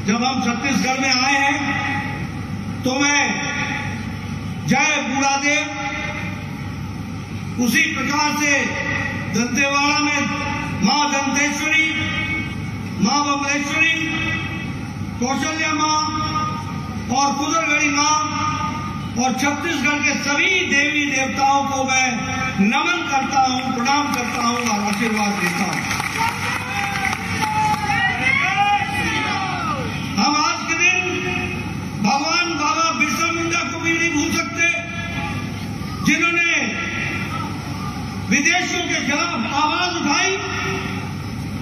जब हम छत्तीसगढ़ में आए हैं तो मैं जय बूढ़ादेव, उसी प्रकार से दंतेवाड़ा में मां दंतेश्वरी, मां बमलेश्वरी, कौशल्या मां और कुदरगढ़ी मां और छत्तीसगढ़ के सभी देवी देवताओं को मैं नमन करता हूं, प्रणाम करता हूं और आशीर्वाद देता हूं। हम आज के दिन भगवान बाबा बिरसा मुंडा को भी नहीं भूल सकते, जिन्होंने विदेशियों के खिलाफ आवाज उठाई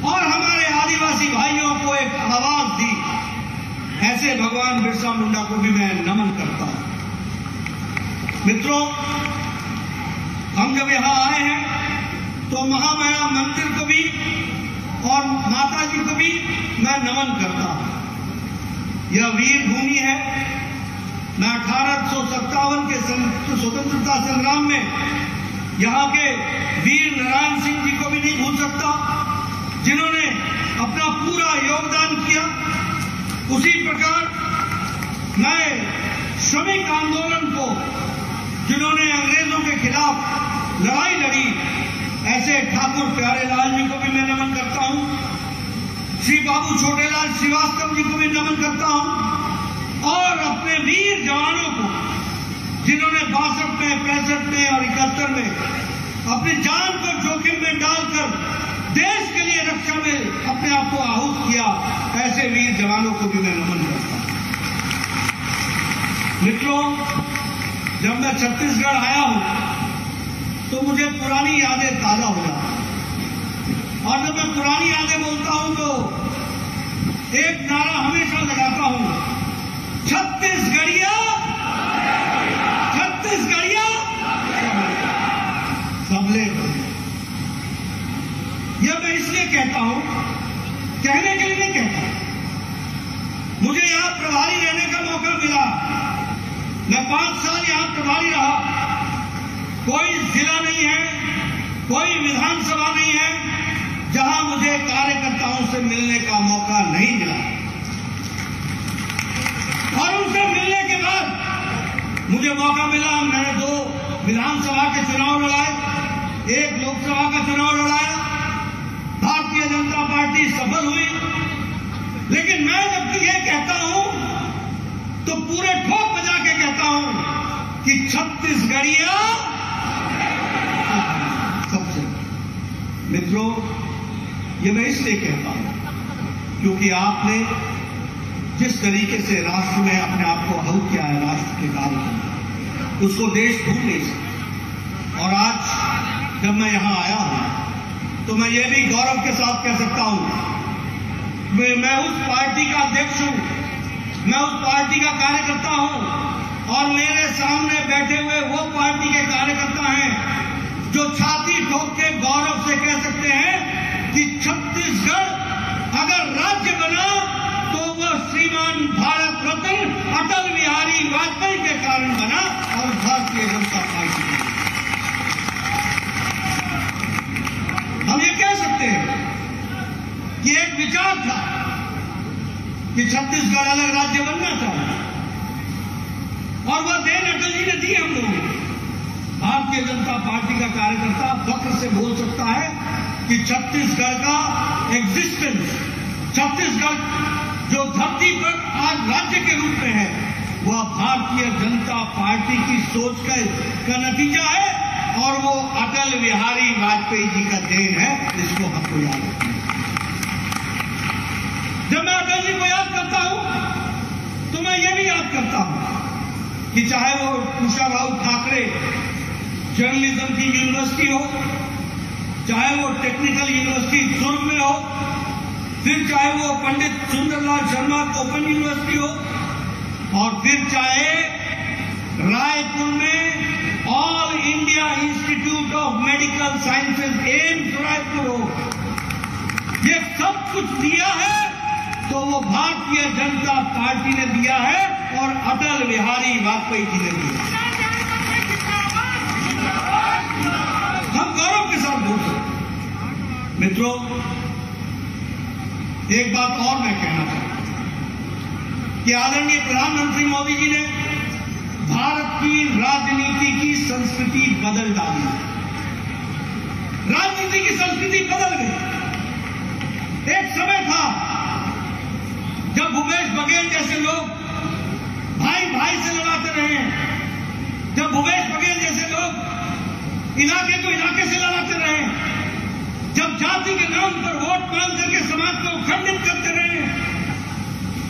और हमारे आदिवासी भाइयों को एक आवाज दी। ऐसे भगवान बिरसा मुंडा को भी मैं नमन करता हूं। मित्रों, हम जब यहां आए हैं तो महामाया मंदिर को भी और माता जी को भी मैं नमन करता हूं। यह वीर भूमि है। मैं 1857 के स्वतंत्रता संग्राम में यहां के वीर नारायण सिंह जी को भी नहीं भूल सकता, जिन्होंने अपना पूरा योगदान किया। उसी प्रकार मैं श्रमिक आंदोलन को, जिन्होंने अंग्रेजों के खिलाफ लड़ाई लड़ी, ऐसे ठाकुर प्यारेलाल जी को भी मैं नमन करता हूं। श्री बाबू छोटेलाल श्रीवास्तव जी को भी नमन करता हूं और अपने वीर जवानों को, जिन्होंने 62 में, 65 में और 71 में अपनी जान को जोखिम में डालकर देश के लिए रक्षा में अपने आप को आहूत किया, ऐसे वीर जवानों को भी मैं नमन करता हूं। मित्रों, जब मैं छत्तीसगढ़ आया हूं तो मुझे पुरानी यादें ताजा हो जाती हैं। और जब मैं पुरानी यादें बोलता हूं तो एक नारा हमेशा लगाता हूं, छत्तीसगढ़िया, छत्तीसगढ़िया सबले बढ़िया। यह मैं इसलिए कहता हूं, कहने के लिए नहीं कहता। मुझे यहां प्रभारी रहने का मौका मिला। मैं 5 साल यहां प्रभारी रहा। कोई जिला नहीं है, कोई विधानसभा नहीं है जहां मुझे कार्यकर्ताओं से मिलने का मौका नहीं मिला। और उनसे मिलने के बाद मुझे मौका मिला। मैंने 2 विधानसभा के चुनाव लड़ाए, 1 लोकसभा का चुनाव लड़ाया। भारतीय जनता पार्टी सफल हुई। लेकिन मैं जब ये कहता हूं तो पूरे ठोक बजा के कहता हूं कि छत्तीसगढ़िया सबसे। मित्रों, ये मैं इसलिए कहता हूं क्योंकि आपने जिस तरीके से राष्ट्र में अपने आप को आहूत किया है, राष्ट्र के कार्य में, उसको देश भूल नहीं सकता। और आज जब मैं यहां आया हूं तो मैं ये भी गौरव के साथ कह सकता हूं, मैं उस पार्टी का अध्यक्ष हूं, मैं उस पार्टी का कार्यकर्ता हूं और मेरे सामने बैठे हुए वो पार्टी के कार्यकर्ता हैं जो छाती ठोक के गौरव से कह सकते हैं कि छत्तीसगढ़ अगर राज्य बना तो वह श्रीमान भारत रत्न अटल बिहारी वाजपेयी के कारण बना और भारतीय जनता पार्टी। हम ये कह सकते हैं कि एक विचार था कि छत्तीसगढ़ अलग राज्य बनना चाहिए और वह देन अटल जी ने दी हम लोगों को। भारतीय जनता पार्टी का कार्यकर्ता फख्र से बोल सकता है कि छत्तीसगढ़ का एग्जिस्टेंस, छत्तीसगढ़ जो धरती पर आज राज्य के रूप में है, वह भारतीय जनता पार्टी की सोच का नतीजा है और वो अटल बिहारी वाजपेयी जी का देन है, जिसको हमको याद रखना है। जब मैं अटल जी को याद करता हूं तो मैं ये भी याद करता हूं कि चाहे वो कुशाभाऊ ठाकरे जर्नलिज्म की यूनिवर्सिटी हो, चाहे वो टेक्निकल यूनिवर्सिटी दुर्ग में हो, फिर चाहे वो पंडित सुंदरलाल शर्मा ओपन यूनिवर्सिटी हो, और फिर चाहे रायपुर में all India institute of medical sciences AIIMS Raipur हो। ये सब कुछ दिया है तो वो भारतीय जनता पार्टी ने दिया है और अटल बिहारी वाजपेयी जी ने दिया। हम गौरव के साथ बोल सकते हैं। मित्रों, एक बात और मैं कहना चाहता हूं कि आदरणीय प्रधानमंत्री मोदी जी ने भारत की राजनीति की संस्कृति बदल डाली। राजनीति की संस्कृति बदल गई। एक समय था जब भूपेश बघेल जैसे लोग भाई भाई से लड़ाते रहे, जब भूपेश बघेल जैसे लोग इलाके को इलाके से लड़ाते रहे, जब जाति के नाम पर वोट मांग करके समाज को खंडित करते रहे,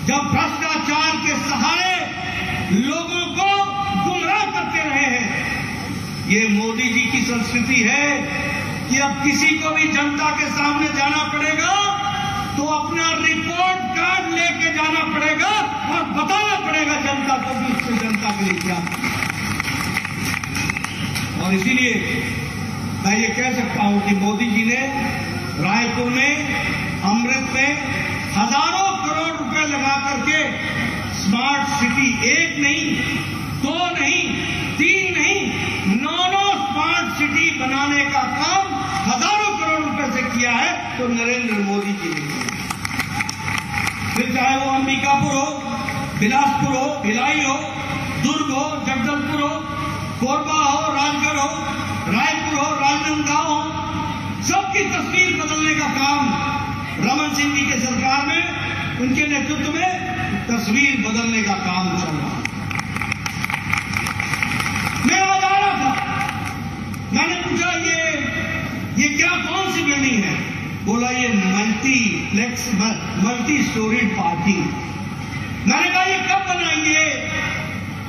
जब भ्रष्टाचार के सहारे लोगों को गुमराह करते रहे हैं। ये मोदी जी की संस्कृति है कि अब किसी को भी जनता के सामने जाना पड़ेगा तो अपना रिपोर्ट कार्ड लेके जाना पड़ेगा और बताना पड़ेगा जनता को कि उससे जनता के लिए क्या। और इसीलिए मैं ये कह सकता हूं कि मोदी जी ने रायपुर में, अमृत में हजारों करोड़ रुपए लगा करके स्मार्ट सिटी, एक नहीं, दो नहीं, तीन नहीं, 9 स्मार्ट सिटी बनाने का काम हजारों करोड़ रुपए से किया है तो नरेंद्र मोदी जी ने किया। फिर चाहे वो अंबिकापुर हो, बिलासपुर हो, भिलाई हो, दुर्ग हो, जगदलपुर हो, कोरबा हो, राजगढ़ हो, रायपुर हो, राजनांदगांव हो, सबकी तस्वीर बदलने का काम रमन सिंह जी के सरकार में, उनके नेतृत्व में तस्वीर बदलने का काम चल रहा है। मैं आज आ रहा था, मैंने पूछा ये क्या, कौन सी बिल्डिंग है? बोला ये मल्टी स्टोरीड पार्किंग। मैंने कहा ये कब बनाएंगे?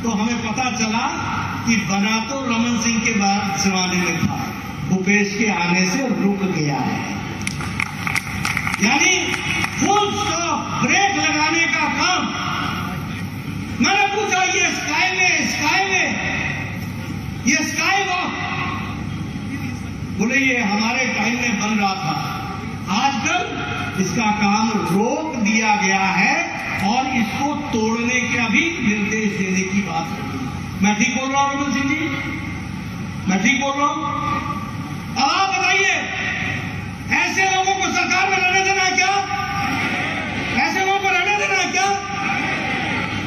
तो हमें पता चला कि बना तो रमन सिंह के बाद जमाने में था, भूपेश के आने से रुक गया है। यानी फुल स्टॉप, ब्रेक लगाने का काम। मैंने पूछा ये स्काई वॉक, बोले ये हमारे टाइम में बन रहा था, आजकल इसका काम रोक दिया गया है और इसको तोड़ने का भी निर्देश देने की बात है। मैं ठीक बोल रहा हूं रमन सिंह जी? मैं ठीक बोल रहा हूं? अब आप बताइए, ऐसे लोगों को सरकार में रहने देना है क्या? ऐसे लोगों को रहने देना है क्या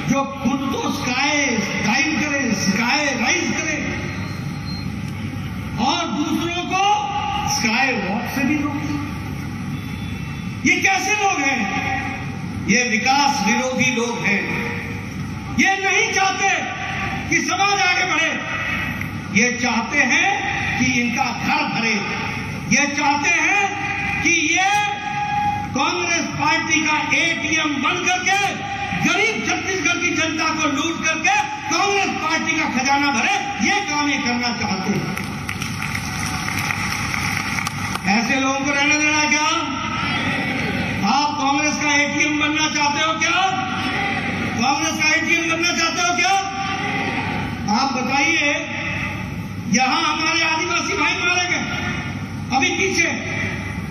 जो खुद तो स्काई डाइव करे, स्काई राइज करे और दूसरों को स्काई वॉक से भी रोके? ये कैसे लोग हैं? ये विकास विरोधी लोग हैं। ये नहीं चाहते कि समाज आगे बढ़े। ये चाहते हैं कि इनका घर भरे। ये चाहते हैं कि ये कांग्रेस पार्टी का एटीएम बन करके गरीब छत्तीसगढ़ की जनता को लूट करके कांग्रेस पार्टी का खजाना भरे। ये काम ये करना चाहते हैं। ऐसे लोगों को रहने देना क्या? आप कांग्रेस का एटीएम बनना चाहते हो क्या? कांग्रेस का एटीएम बनना चाहते हो क्या? आप बताइए, यहां हमारे आदिवासी भाई मारे गए अभी पीछे,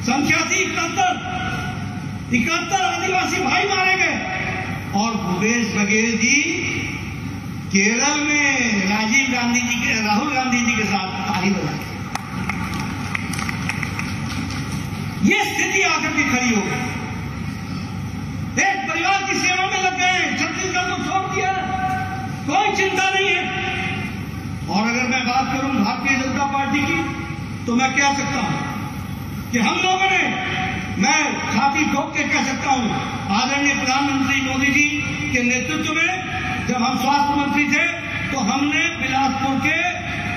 संख्या थी 71 आदिवासी भाई मारे गए। और भूपेश बघेल जी केरल में राहुल गांधी जी के साथ ताली बजाई। ये स्थिति आकर के खड़ी हो गई। एक परिवार की सेवा में लग गए, छत्तीसगढ़ को छोड़ दिया, कोई चिंता नहीं है। और अगर मैं बात करूं भारतीय जनता पार्टी की, तो मैं कह सकता हूं कि हम लोगों ने, मैं छाती ठोक के कह सकता हूं, आदरणीय प्रधानमंत्री मोदी जी के नेतृत्व में जब हम स्वास्थ्य मंत्री थे तो हमने बिलासपुर के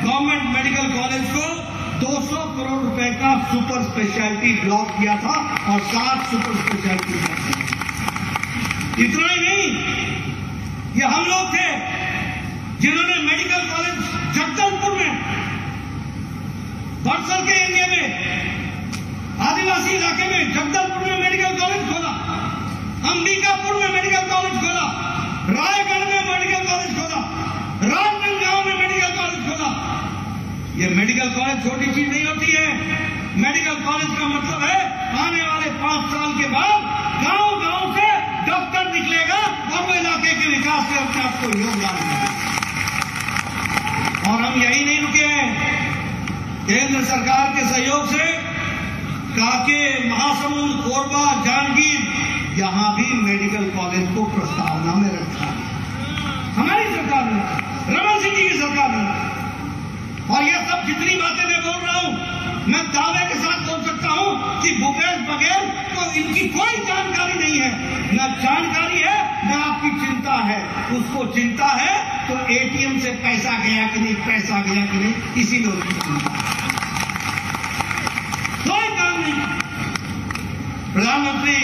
गवर्नमेंट मेडिकल कॉलेज को 200 करोड़ रुपए का सुपर स्पेशलिटी ब्लॉक किया था और 7 सुपर स्पेशलिटी ब्लॉक किया। इतना ही नहीं, ये हम लोग थे जिन्होंने मेडिकल कॉलेज जगदलपुर में, बरसर के एरिया में, आदिवासी इलाके में जगदलपुर में मेडिकल कॉलेज खोला, अंबिकापुर में मेडिकल कॉलेज खोला, रायगढ़ में मेडिकल कॉलेज खोला, राजनांदगांव में मेडिकल कॉलेज खोला। ये मेडिकल कॉलेज छोटी चीज नहीं होती है। मेडिकल कॉलेज का मतलब है आने वाले 5 साल के बाद गांव-गांव से डॉक्टर निकलेगा और वो इलाके के विकास में अपने आप को योगदान देगा। और हम यही नहीं रुके हैं। केंद्र सरकार के सहयोग से काके, महासमुंद, कोरबा, जांजगीर यहां भी मेडिकल कॉलेज को प्रस्तावना में रखा है। हमारी सरकार ने, रमन सिंह जी की सरकार ने। और ये सब जितनी बातें मैं बोल रहा हूं, मैं दावे के साथ बोल सकता हूं कि भूपेश बघेल को इनकी कोई जानकारी नहीं है। न जानकारी है, न आपकी चिंता है। उसको चिंता है तो एटीएम से पैसा गया कि नहीं, पैसा गया कि नहीं, इसीलिए उसकी चिंता है। कोई काम नहीं। प्रधानमंत्री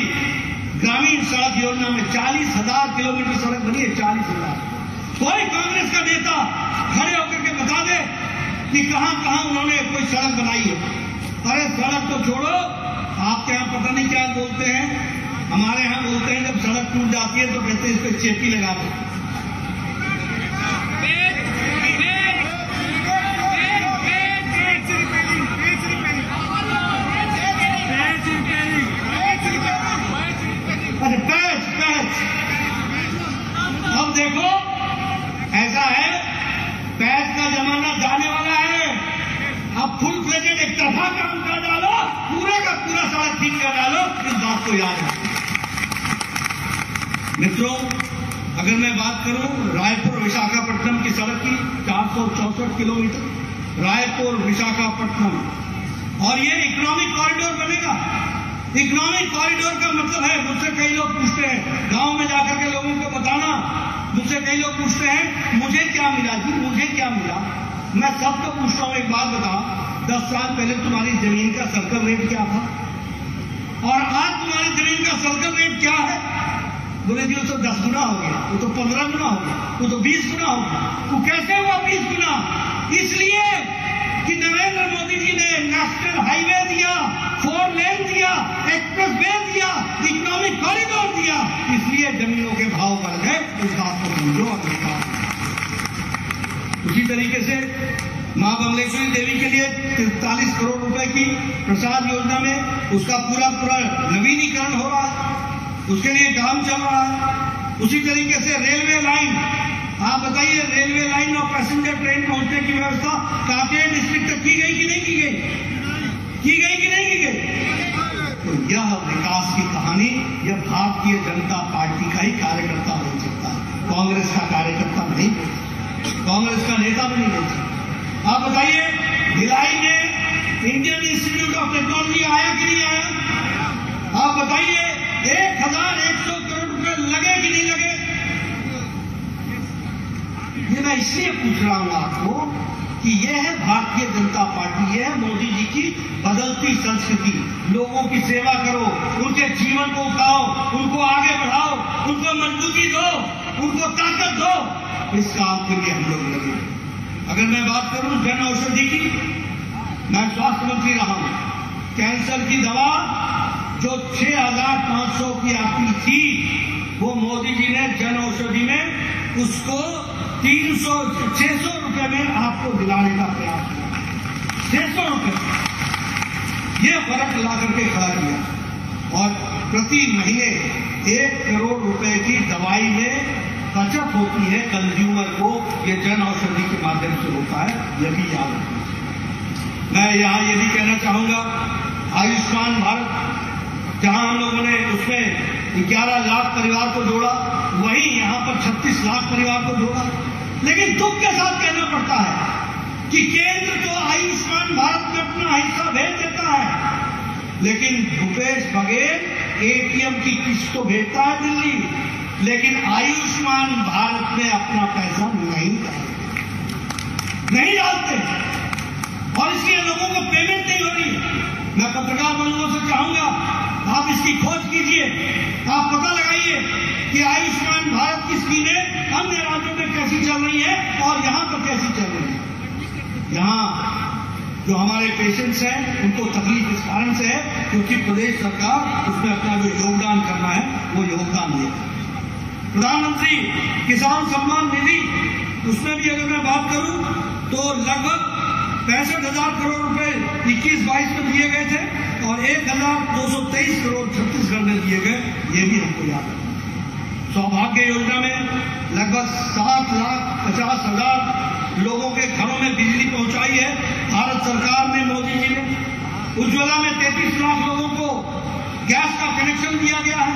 ग्रामीण सड़क योजना में 40,000 किलोमीटर सड़क बनी है, 40,000। कोई कांग्रेस का नेता खड़े होकर के बता दे कि कहां कहां उन्होंने कोई सड़क बनाई है। अरे सड़क तो छोड़ो, आपके यहां पता नहीं क्या बोलते हैं, हमारे यहां बोलते हैं जब सड़क टूट जाती है तो कहते हैं इस पर चेपी लगा दो। अरे पैच अब देखो ऐसा है, पैच का जमाना जाने वाला है। अब फुल फ्लेजेड एक तरफा काम कर डालो, पूरे का पूरा सड़क ठीक कर डालो। इस बात को याद रखो मित्रों। अगर मैं बात करूं रायपुर विशाखापट्टनम की सड़क की, 464 किलोमीटर रायपुर विशाखापट्टनम, और ये इकोनॉमिक कॉरिडोर बनेगा। इकोनॉमिक कॉरिडोर का मतलब है, मुझसे कई लोग पूछते हैं, गांव में जाकर के लोगों को बताना, मुझसे कई लोग पूछते हैं मुझे क्या मिला जी, मुझे क्या मिला। मैं सबको पूछता हूं, एक बात बताओ, 10 साल पहले तुम्हारी जमीन का सर्कल रेट क्या था और आज तुम्हारी जमीन का सर्कल रेट क्या है? बोले जी वो तो 10 गुना हो गया, वो तो 15 गुना हो गया, वो तो 20 गुना हो गया। वो कैसे हुआ 20 गुना? इसलिए कि नरेंद्र मोदी जी ने नेशनल हाईवे दिया, 4 लेन दिया, एक्सप्रेस वे दिया, इकोनॉमिक कॉरिडोर दिया, इसलिए जमीनों के भाव बढ़ गए। इस बात को समझो। उसी तरीके से मां बमलेश्वरी देवी के लिए 43 करोड़ रुपए की प्रसाद योजना में उसका पूरा नवीनीकरण हो रहा है, उसके लिए काम चल रहा है। उसी तरीके से रेलवे लाइन, आप बताइए रेलवे लाइन और पैसेंजर ट्रेन पहुंचने की व्यवस्था कांकेर डिस्ट्रिक्ट तक की गई कि नहीं की गई? की गई कि नहीं की गई? तो यह विकास की कहानी यह भारतीय जनता पार्टी का ही कार्यकर्ता बोल सकता है, कांग्रेस का कार्यकर्ता नहीं बोल सकता, कांग्रेस का नेता भी नहीं बोल सकता। आप बताइए भिलाई में इंडियन इंस्टीट्यूट ऑफ टेक्नोलॉजी आया कि नहीं आया? आप बताइए 1,100 करोड़ रुपए लगे कि नहीं लगे? ये मैं इसलिए पूछ रहा हूं आपको कि यह है भारतीय जनता पार्टी, यह है मोदी जी की बदलती संस्कृति। लोगों की सेवा करो, उनके जीवन को उठाओ, उनको आगे बढ़ाओ, उनको मजबूती दो, उनको ताकत दो। इस काम के लिए हम लोग लगे। अगर मैं बात करूं जन औषधि की, मैं स्वास्थ्य मंत्री रहा हूं। कैंसर की दवा जो 6,500 की आती थी, वो मोदी जी ने जन औषधि में उसको 600 रुपए में आपको दिलाने का प्रयास किया। 600 रुपए ये फर्क ला करके खड़ा किया और प्रति महीने 1 करोड़ रुपए की दवाई में बचत होती है कंज्यूमर को। ये जन औषधि के माध्यम से होता है, यह भी याद रखना। मैं यहां ये भी कहना चाहूंगा, आयुष्मान भारत जहां हम लोगों ने उसमें 11 लाख परिवार को जोड़ा, वहीं यहां पर 36 लाख परिवार को जोड़ा। लेकिन दुख के साथ कहना पड़ता है कि केंद्र तो आयुष्मान भारत में अपना हिस्सा भेज देता है, लेकिन भूपेश बघेल एटीएम की किस्त तो भेजता है दिल्ली, लेकिन आयुष्मान भारत में अपना पैसा नहीं डालते और इसलिए लोगों को पेमेंट नहीं हो रही है। मैं पत्रकार बंधुओं से चाहूंगा, आप इसकी खोज कीजिए, आप पता लगाइए कि आयुष्मान भारत की स्कीमें अन्य राज्यों में कैसी चल रही है और यहां पर कैसी चल रही है। यहां जो हमारे पेशेंट्स हैं उनको तकलीफ इस कारण से है क्योंकि प्रदेश सरकार उसमें अपना जो योगदान करना है वो योगदान दे। प्रधानमंत्री किसान सम्मान निधि, उसमें भी अगर मैं बात करूं तो लगभग 65,000 करोड़ रुपए 21-22 में दिए गए थे और 1,223 करोड़ छत्तीसगढ़ में दिए गए, ये भी हमको याद है। सौभाग्य योजना में लगभग 7,50,000 लोगों के घरों में बिजली पहुंचाई है भारत सरकार ने, मोदी जी ने। उज्ज्वला में 33 लाख लोगों को गैस का कनेक्शन दिया गया है।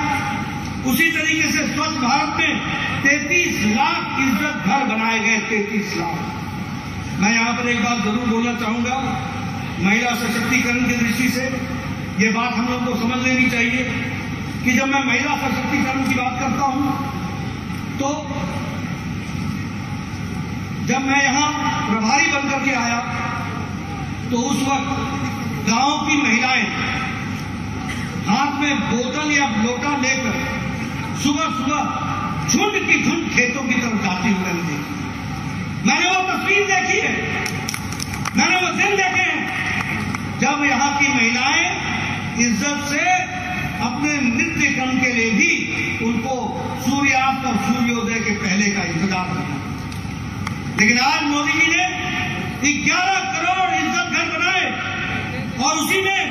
उसी तरीके से स्वच्छ भारत में 33 लाख इज्जत घर बनाए गए। 33 लाख। मैं यहां पर एक बात जरूर बोलना चाहूंगा, महिला सशक्तिकरण की दृष्टि से ये बात हम लोग को समझ लेनी चाहिए कि जब मैं महिला सशक्तिकरण की बात करता हूं तो जब मैं यहां प्रभारी बनकर के आया तो उस वक्त गांव की महिलाएं हाथ में बोतल या लोटा लेकर सुबह सुबह झुंड की झुंड खेतों की तरफ जाती हुई मैंने देखी। मैंने वो तस्वीर देखी है, मैंने वो दिन देखे हैं जब यहां की महिलाएं इज्जत से अपने नित्य कर्म के लिए भी उनको सूर्यास्त और सूर्योदय के पहले का इंतजार करना। लेकिन आज मोदी जी ने 11 करोड़ इज्जत घर बनाए और उसी में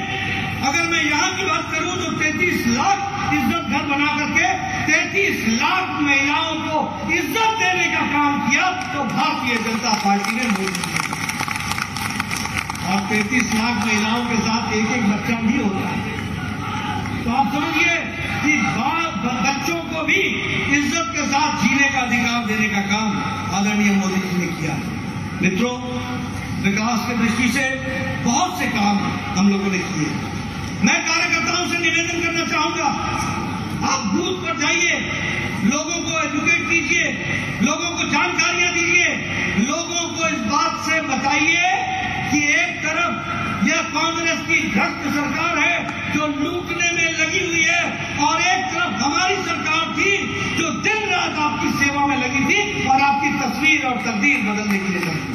अगर मैं यहां की बात करूं तो 33 लाख इज्जत घर बना करके 33 लाख महिलाओं को इज्जत देने का काम किया तो भारतीय जनता पार्टी ने मोदी जी और 33 लाख महिलाओं के साथ एक एक बच्चा भी होता है। तो आप समझिए कि बच्चों को भी इज्जत के साथ जीने का अधिकार देने का काम आदरणीय मोदी जी ने किया। मित्रों, विकास की दृष्टि से बहुत से काम हम लोगों ने किए। मैं कार्यकर्ताओं से निवेदन करना चाहूंगा, आप बूथ पर जाइए, लोगों को एजुकेट कीजिए, लोगों को जानकारियां दीजिए, लोगों को इस बात से बताइए कि एक तरफ यह कांग्रेस की भ्रष्ट सरकार है जो लूटने में लगी हुई है और एक तरफ हमारी सरकार थी जो दिन रात आपकी सेवा में लगी थी और आपकी तस्वीर और तकदीर बदलने के लिए लगी।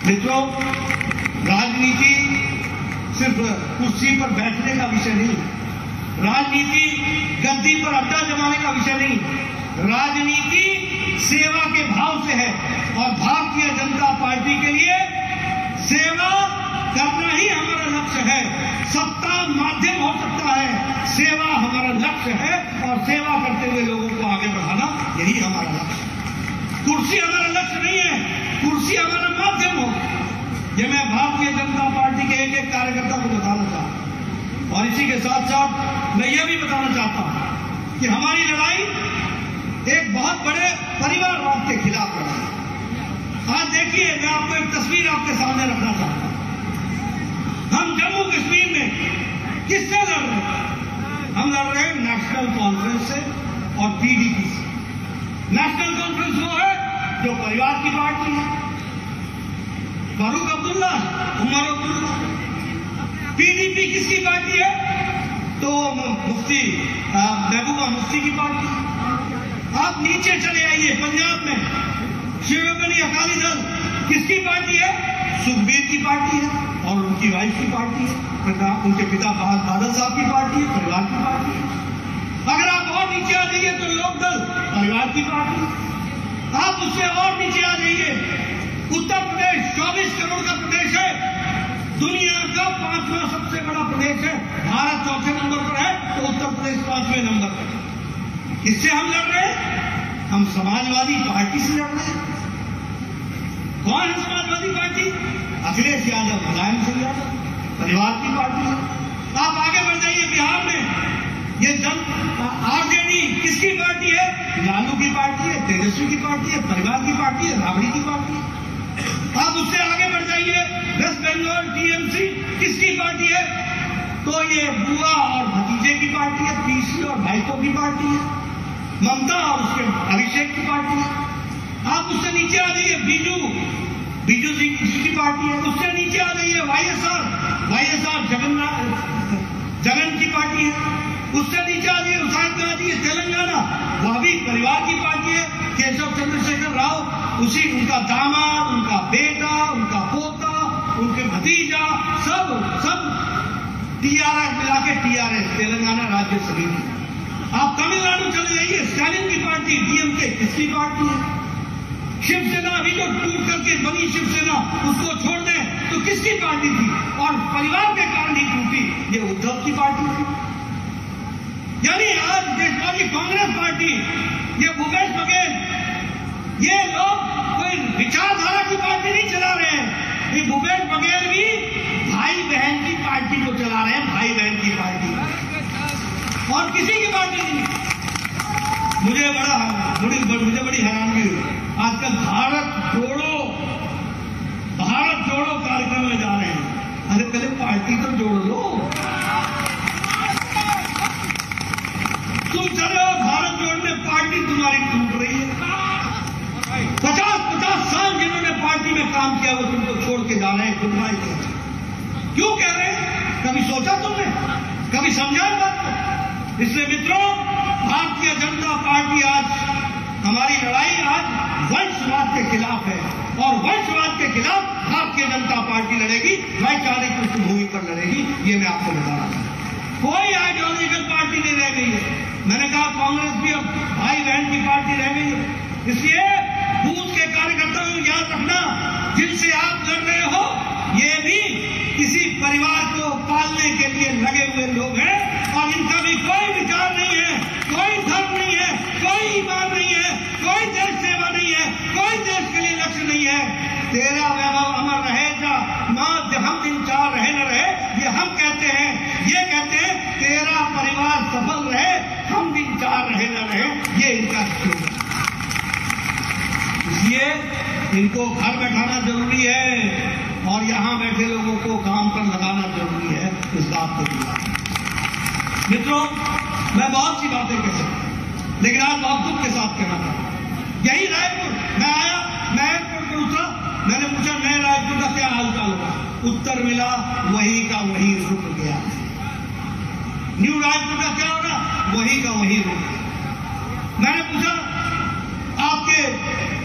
मित्रों, राजनीति सिर्फ कुर्सी पर बैठने का विषय नहीं, राजनीति गद्दी पर अड्डा जमाने का विषय नहीं, राजनीति सेवा के भाव से है और भारतीय जनता पार्टी के लिए सेवा करना ही हमारा लक्ष्य है। सत्ता माध्यम हो सकता है, सेवा हमारा लक्ष्य है और सेवा करते हुए लोगों को आगे बढ़ाना यही हमारा लक्ष्य है। कुर्सी हमारा लक्ष्य नहीं है, कुर्सी हमारा माध्यम हो। ये मैं भारतीय जनता पार्टी के एक एक कार्यकर्ता को बताना चाहता हूं और इसी के साथ साथ मैं ये भी बताना चाहता हूं कि हमारी लड़ाई एक बहुत बड़े परिवारवाद के खिलाफ लड़ाई। आज देखिए, मैं आपको एक तस्वीर आपके सामने रखना चाहता हूं। हम जम्मू कश्मीर में किससे लड़ रहे हैं? हम लड़ रहे हैं नेशनल कॉन्फ्रेंस से और पीडीपी से। नेशनल कॉन्फ्रेंस वो है जो परिवार की पार्टी है, फारूक अब्दुल्ला, उमर अब्दुल्ला। पीडीपी किसकी पार्टी है? तो मुफ्ती महबूबा मुफ्ती की पार्टी। आप नीचे चले आइए, पंजाब में शिरोमणि अकाली दल किसकी पार्टी है? सुखबीर की पार्टी है और उनकी वाइफ की पार्टी है, उनके पिता बादल साहब की पार्टी है, परिवार की पार्टी है। अगर आप और नीचे आ जाइए तो लोकदल परिवार की पार्टी है। आप उससे और नीचे आ जाइए, उत्तर प्रदेश 24 करोड़ का प्रदेश है, दुनिया का 5वां सबसे बड़ा प्रदेश है। भारत चौथे नंबर पर है तो उत्तर प्रदेश 5वें नंबर पर है। किससे हम लड़ रहे हैं? हम समाजवादी पार्टी से लड़ रहे हैं। कौन है समाजवादी पार्टी? अखिलेश यादव, मुलायम सिंह यादव, परिवार की पार्टी है। आप आगे बढ़ जाइए, बिहार में ये आरजेडी किसकी पार्टी है? लालू की पार्टी है, तेजस्वी की पार्टी है, परिवार की पार्टी है, राबड़ी की पार्टी है। आप उससे आगे बढ़ जाइए, वेस्ट बंगाल टीएमसी किसकी पार्टी है? तो ये बुआ और भतीजे की पार्टी है, पीसी और भाइपों की पार्टी है, ममता और उसके अभिषेक की पार्टी है। आप उससे नीचे आ जाइए, बीजू सिंह की पार्टी है। उससे नीचे आ जाइए, वाईएसआर जगन की पार्टी है। उससे नीचे आ जाइए, उसायद तेलंगाना, वह भी परिवार की पार्टी है। केशव चंद्रशेखर राव, उसी उनका दामाद, उनका बेटा, उनका पोता, उनके भतीजा, सब टीआरएस मिला के टीआरएस, तेलंगाना राज्य समिति। आप तमिलनाडु चले जाइए, स्टालिन की पार्टी, डीएमके किसकी पार्टी है? शिवसेना अभी जो टूट करके बनी शिवसेना, उसको छोड़ दें तो किसकी पार्टी थी? और परिवार के कारण ही टूटी, ये उद्धव की पार्टी थी। यानी आज देशवाली कांग्रेस पार्टी, ये भूपेश बघेल, ये लोग कोई विचारधारा की पार्टी नहीं चला रहे हैं। ये भूपेश बघेल भी भाई बहन की पार्टी को चला रहे हैं, भाई बहन की पार्टी, और किसी की पार्टी नहीं। मुझे बड़ी हैरानगी हुई। आजकल भारत जोड़ो कार्यक्रम में जा रहे हैं। अरे पहले पार्टी तो जोड़ लो। तुम चले हो भारत जोड़ने, पार्टी तुम्हारी टूट रही है। 50 साल जिन्होंने पार्टी में काम किया वो तुमको छोड़ के जा रहे हैं। गुडबाई क्यों कह रहे हैं? कभी सोचा तुमने? कभी समझा बात को? इसलिए मित्रों, भारतीय जनता पार्टी आज, हमारी लड़ाई आज वंशवाद के खिलाफ है और वंशवाद के खिलाफ भारतीय जनता पार्टी लड़ेगी, भाईचारे की पृष्ठभूमि पर लड़ेगी। ये मैं आपको बता रहा हूं। कोई आइडियोलॉजिकल पार्टी नहीं रह गई है। मैंने कहा कांग्रेस भी अब भाई बहन की पार्टी रह गई है। इसलिए बूथ के कार्यकर्ताओं को याद रखना, जिनसे आप लड़ रहे हो ये भी किसी परिवार को पालने के लिए लगे हुए लोग हैं और इनका भी कोई विचार नहीं है, कोई धर्म नहीं है, कोई ईमान नहीं है, कोई देश सेवा नहीं है, कोई देश के लिए लक्ष्य नहीं है। तेरा वैभव अमर रहेगा, मां हम दिन चार रहे न रहे, ये हम कहते हैं। ये कहते हैं तेरा परिवार सफल रहे, हम दिन चार रहे न रहे, ये इनका क्यों। इसलिए इनको घर बैठाना जरूरी है और यहां बैठे लोगों को काम पर लगाना जरूरी है। इस बात को दिया मित्रों, मैं बहुत सी बातें कह सकता हूं, लेकिन आज बहुत दुख के साथ कहना चाहता। यही रायपुर मैं आया, मैं एयरपोर्ट पर उतरा, मैंने पूछा नए रायपुर का क्या हालचाल होगा। उत्तर मिला वही का वही रुक गया। न्यू रायपुर का क्या होगा, वही का वही रुक गया। मैंने पूछा आपके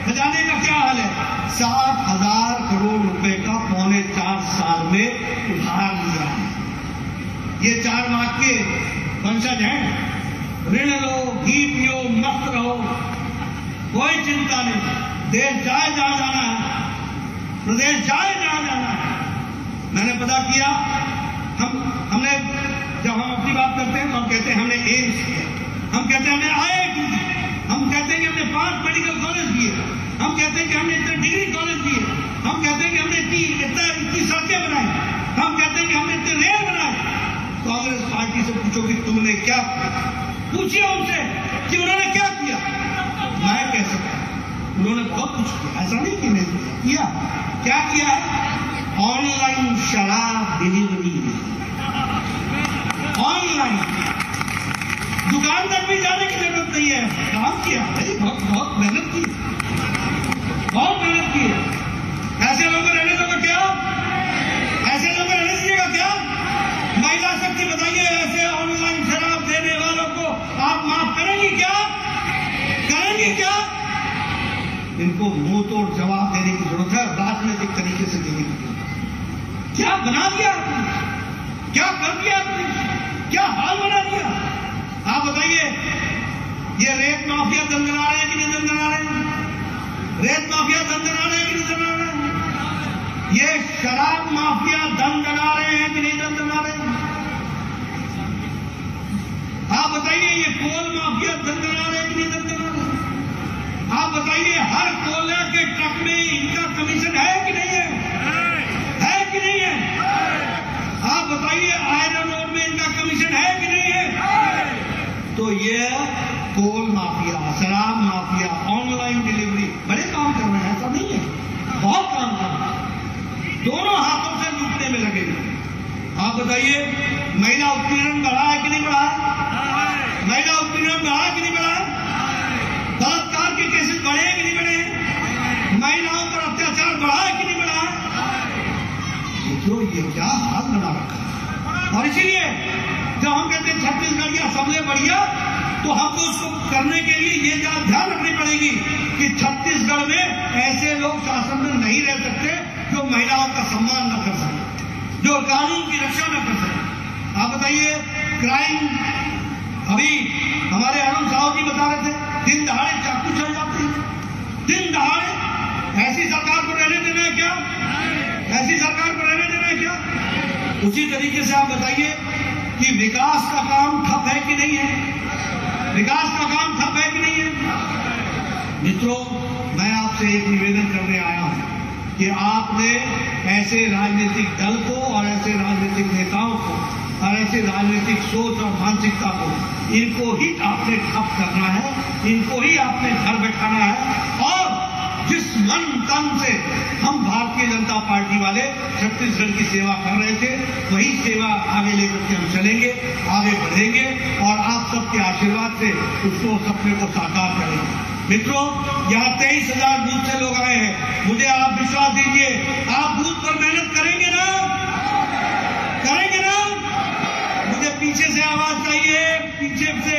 खजाने का क्या हाल है। 7,000 करोड़ रुपए का 4.25 साल में उधार लिया है। ये 4 वाक्य के वंशज हैं। ऋण लो, घी पियो, मस्त रहो, कोई चिंता नहीं। देश जाए जहां जाना है, प्रदेश जाए जहां जाना है। मैंने पता किया, हमने जब हम अपनी बात करते हैं तो हम कहते हैं हमने एम्स किया, हम कहते हैं हमने IIT किया, हम कहते हैं कि हमने 5 मेडिकल कॉलेज दिए, हम कहते हैं कि हमने इतने डिग्री कॉलेज दिए, हम कहते हैं कि हमने इतनी सड़कें बनाई, हम कहते हैं कि हमने इतने रेल बनाए। कांग्रेस पार्टी से पूछो कि तुमने क्या किया, पूछिए उनसे कि उन्होंने क्या किया। मैं कह सकता हूं उन्होंने बहुत कुछ किया, ऐसा नहीं कि नहीं किया। क्या किया है? ऑनलाइन शराब डिलीवरी, ऑनलाइन, दुकान तक भी जाने की जरूरत नहीं है, काम किया भाई, बहुत मेहनत की, बहुत मेहनत की है। ऐसे लोग रहने दोगे क्या? ऐसे लोग रहने दीजिएगा क्या? महिला शक्ति बताइए, ऐसे ऑनलाइन शराब देने वालों को आप माफ करेंगी क्या? करेंगी क्या? इनको मुंह तोड़ जवाब देने की जरूरत है, राजनीतिक तरीके से देने की जरूरत है। क्या बना दिया आपने, क्या कर दिया आपने, क्या हाल बना दिया? आप बताइए, ये रेत माफिया दंदना रहे हैं कि नहीं दंदना रहे हैं? रेत माफिया दंदना रहे हैं कि नहीं दंदना रहे हैं? ये शराब माफिया दंदना रहे हैं कि नहीं दंदना रहे हैं? आप बताइए, ये कोल माफिया दंदना रहे हैं कि नहीं दंदना रहे हैं? आप बताइए, हर कोयला के ट्रक में इनका कमीशन है कि नहीं है कि नहीं है? आप बताइए, आयरन ओर में इनका कमीशन है कि नहीं है? तो ये कोल माफिया, शराब माफिया, ऑनलाइन डिलीवरी बड़े काम कर रहे हैं, ऐसा नहीं है, बहुत काम कर रहे हैं, दोनों हाथों से लूटने में लगे हुए। आप बताइए, महिला उत्पीड़न बढ़ा है कि नहीं बढ़ा है? महिला उत्पीड़न बढ़ा है कि नहीं बढ़ा है? बलात्कार के केसेस बढ़े हैं कि नहीं बढ़े हैं? महिलाओं पर अत्याचार बढ़ा है कि नहीं बढ़ा है? ये क्या हाल बना रखा है। और इसीलिए जब हम कहते हैं छत्तीसगढ़िया सबले बढ़िया, तो हमको उसको करने के लिए ये ध्यान रखनी पड़ेगी कि छत्तीसगढ़ में ऐसे लोग शासन में नहीं रह सकते जो महिलाओं का सम्मान न कर सके, जो कानून की रक्षा न कर सके। आप बताइए, क्राइम, अभी हमारे अरुण साहू जी बता रहे थे, दिन दहाड़े चाकू चल जाते हैं, दिन दहाड़े। ऐसी सरकार को रहने देना है क्या? ऐसी सरकार को रहने देना है क्या? उसी तरीके से आप बताइए कि विकास का काम ठप है कि नहीं है? विकास का काम ठप है कि नहीं है? मित्रों, मैं आपसे एक निवेदन करने आया हूं कि आपने ऐसे राजनीतिक दल को और ऐसे राजनीतिक नेताओं को और ऐसे राजनीतिक सोच और मानसिकता को इनको ही आपने ठप करना है, इनको ही आपने घर बैठाना है। और जिस मन तन से हम भारतीय जनता पार्टी वाले छत्तीसगढ़ की सेवा कर रहे थे, वही सेवा आगे लेकर के हम चलेंगे, आगे बढ़ेंगे और आप सबके आशीर्वाद से उसको सपने को साकार करेंगे। मित्रों, यहाँ 23,000 बूथ से लोग आए हैं। मुझे आप विश्वास दीजिए, आप बूथ पर मेहनत करेंगे ना? करेंगे ना? मुझे पीछे से आवाज चाहिए, पीछे से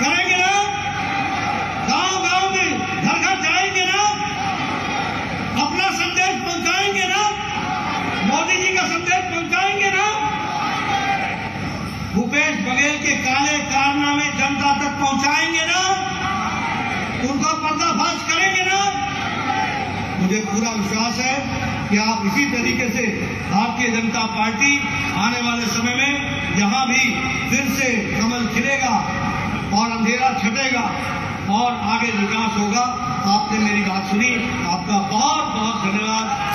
करेंगे ना? गांव गांव में घर घर जाएंगे ना? अपना संदेश पहुंचाएंगे ना? मोदी जी का संदेश पहुंचाएंगे ना? भूपेश बघेल के काले कारनामे जनता तक पहुंचाएंगे ना? उनका पर्दाफाश करेंगे ना? मुझे पूरा विश्वास है कि आप इसी तरीके से भारतीय जनता पार्टी आने वाले समय में जहां भी फिर से कमल खिलेगा और अंधेरा छटेगा और आगे विकास होगा। आपने मेरी बात सुनी, आपका बहुत बहुत धन्यवाद।